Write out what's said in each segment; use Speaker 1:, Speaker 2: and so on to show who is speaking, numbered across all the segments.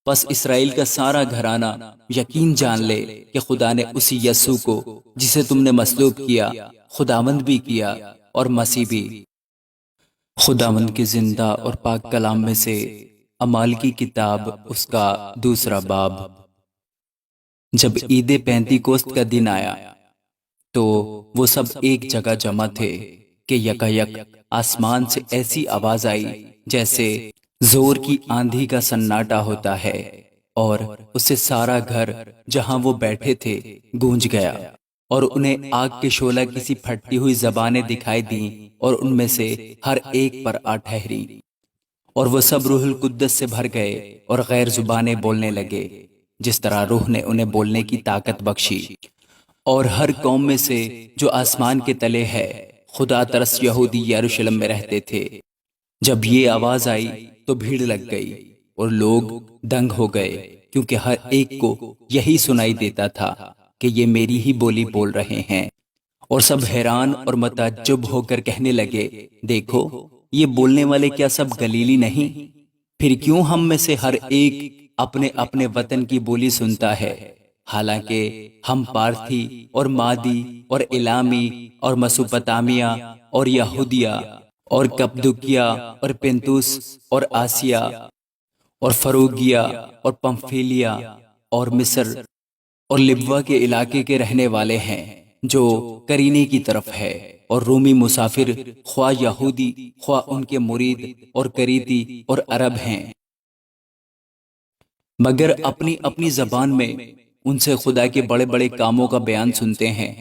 Speaker 1: پس اسرائیل کا سارا گھرانہ یقین جان لے کہ خدا نے اسی یسوع کو جسے تم نے مصلوب کیا خداوند بھی کیا اور مسیح بھی۔ خداوند کے زندہ اور پاک کلام میں سے اعمال کی کتاب اس کا دوسرا باب۔ جب عید پینتیکوست کا دن آیا تو وہ سب ایک جگہ جمع تھے کہ یکایک آسمان سے ایسی آواز آئی جیسے زور کی آندھی کا سناٹا ہوتا ہے، اور اس سے سارا گھر جہاں وہ بیٹھے تھے گونج گیا، اور انہیں آگ کے شعلہ کسی پھٹتی ہوئی زبانیں دکھائی دیں، اور ان میں سے ہر ایک پر آ ٹھہری، اور وہ سب روح القدس سے بھر گئے اور غیر زبانیں بولنے لگے جس طرح روح نے انہیں بولنے کی طاقت بخشی۔ اور ہر قوم میں سے جو آسمان کے تلے ہے خدا ترس یہودی یروشلم میں رہتے تھے۔ جب یہ آواز آئی تو بھیڑ لگ گئی اور لوگ دنگ ہو گئے، کیونکہ ہر ایک کو یہی سنائی دیتا تھا کہ یہ میری ہی بولی بول رہے ہیں۔ اور سب حیران اور متعجب ہو کر کہنے لگے، دیکھو یہ بولنے والے کیا سب گلیلی نہیں؟ پھر کیوں ہم میں سے ہر ایک اپنے اپنے وطن کی بولی سنتا ہے؟ حالانکہ ہم پارتھی اور مادی اور الامی اور مسوپتامیہ اور یہودیہ اور کپدوکیا اور پنتوس اور آسیا اور فروگیا اور پمفیلیا اور مصر اور لبوا کے علاقے کے رہنے والے ہیں، جو قرینے کی طرف ہے، اور رومی مسافر خواہ یہودی خواہ ان کے مرید اور کریتی اور عرب ہیں، مگر اپنی اپنی زبان میں ان سے خدا کے بڑے بڑے کاموں کا بیان سنتے ہیں۔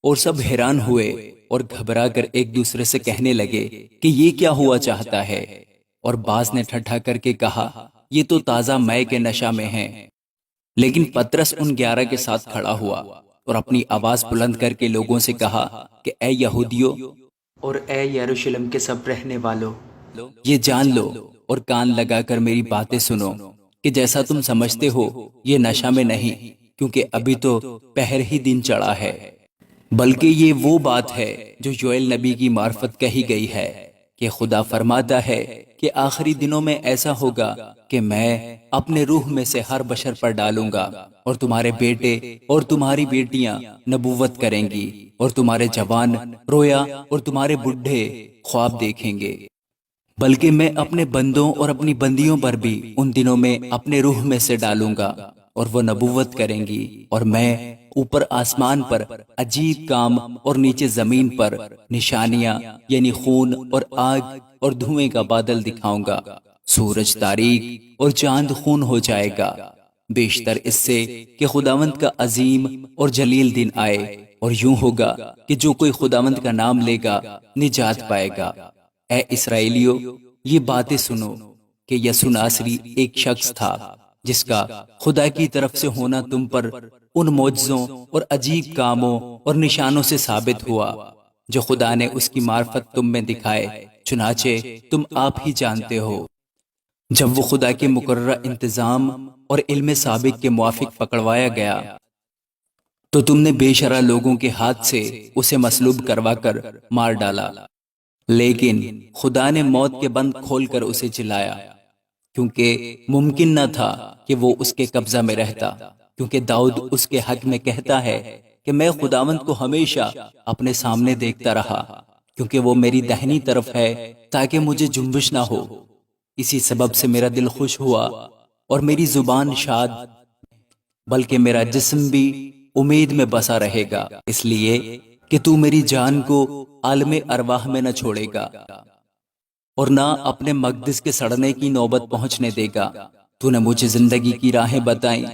Speaker 1: اور سب حیران ہوئے اور گھبرا کر ایک دوسرے سے کہنے لگے کہ یہ کیا ہوا چاہتا ہے؟ اور بعض نے ٹھٹھا کر کے کہا، یہ تو تازہ مے کے نشہ میں ہے۔ لیکن پترس ان 11 کے ساتھ کھڑا ہوا اور اپنی آواز بلند کر کے لوگوں سے کہا کہ اے یہودیو اور اے یروشلم کے سب رہنے والو، یہ جان لو اور کان لگا کر میری باتیں سنو کہ جیسا تم سمجھتے ہو یہ نشہ میں نہیں، کیونکہ ابھی تو پہر ہی دن چڑھا ہے، بلکہ یہ وہ بات ہے جو یوئیل نبی کی معرفت کہی گئی ہے کہ خدا فرماتا ہے کہ آخری دنوں میں ایسا ہوگا کہ میں اپنے روح میں سے ہر بشر پر ڈالوں گا، اور تمہارے بیٹے اور تمہاری بیٹیاں نبوت کریں گی، اور تمہارے جوان رویا اور تمہارے بڈھے خواب دیکھیں گے۔ بلکہ میں اپنے بندوں اور اپنی بندیوں پر بھی ان دنوں میں اپنے روح میں سے ڈالوں گا، اور وہ نبوت کریں گی، اور میں اوپر آسمان پر عجیب کام اور نیچے زمین پر نشانیاں یعنی خون اور آگ اور دھوئیں کا بادل دکھاؤں گا۔ سورج تاریک اور چاند خون ہو جائے گا، بیشتر اس سے کہ خداوند کا عظیم اور جلیل دن آئے، اور یوں ہوگا کہ جو کوئی خداوند کا نام لے گا نجات پائے گا۔ اے اسرائیلیو، یہ باتیں سنو کہ یسوع ناصری ایک شخص تھا جس کا خدا کی طرف سے ہونا تم پر ان معجزوں اور عجیب کاموں اور نشانوں سے ثابت ہوا جو خدا نے اس کی معرفت تم میں دکھائے، چنانچہ تم آپ ہی جانتے ہو۔ جب وہ خدا کے مقررہ انتظام اور علم سابق کے موافق پکڑوایا گیا تو تم نے بے شرع لوگوں کے ہاتھ سے اسے مصلوب کروا کر مار ڈالا، لیکن خدا نے موت کے بند کھول کر اسے جلایا، کیونکہ ممکن نہ تھا کہ وہ اس کے قبضہ میں رہتا، کیونکہ داؤد اس کے حق میں کہتا ہے کہ میں خداوند کو ہمیشہ اپنے سامنے دیکھتا رہا، کیونکہ وہ میری دہنی طرف ہے تاکہ مجھے جنبش نہ ہو۔ اسی سبب سے میرا دل خوش ہوا اور میری زبان شاد، بلکہ میرا جسم بھی امید میں بسا رہے گا، اس لیے کہ تو میری جان کو عالم ارواح میں نہ چھوڑے گا اور نہ اپنے مقدس کے سڑنے کی نوبت پہنچنے دے گا۔ تو نے مجھے زندگی کی راہیں بتائیں،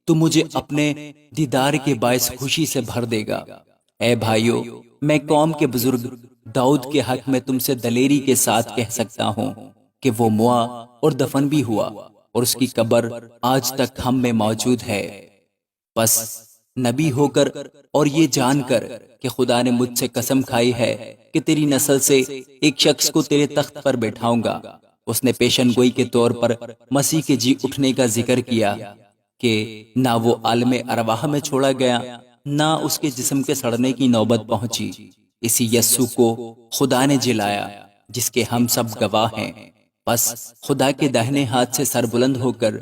Speaker 1: تو مجھے اپنے دیدار کے باعث خوشی سے بھر دے گا۔ اے بھائیو، میں قوم کے بزرگ داؤد کے حق میں تم سے دلیری کے ساتھ کہہ سکتا ہوں کہ وہ موا اور دفن بھی ہوا، اور اس کی قبر آج تک ہم میں موجود ہے۔ بس نبی ہو کر اور یہ جان کر کہ خدا نے مجھ سے قسم کھائی ہے کہ تیری نسل سے ایک شخص کو تیرے تخت پر بیٹھاؤں گا، اس نے پیشن گوئی کے طور پر مسیح کے جی اٹھنے کا ذکر کیا کہ نہ وہ عالم ارواح میں چھوڑا گیا، نہ اس کے جسم کے سڑنے کی نوبت پہنچی۔ اسی یسوع کو خدا نے جلایا جس کے ہم سب گواہ ہیں۔ بس خدا کے داہنے ہاتھ سے سر بلند ہو کر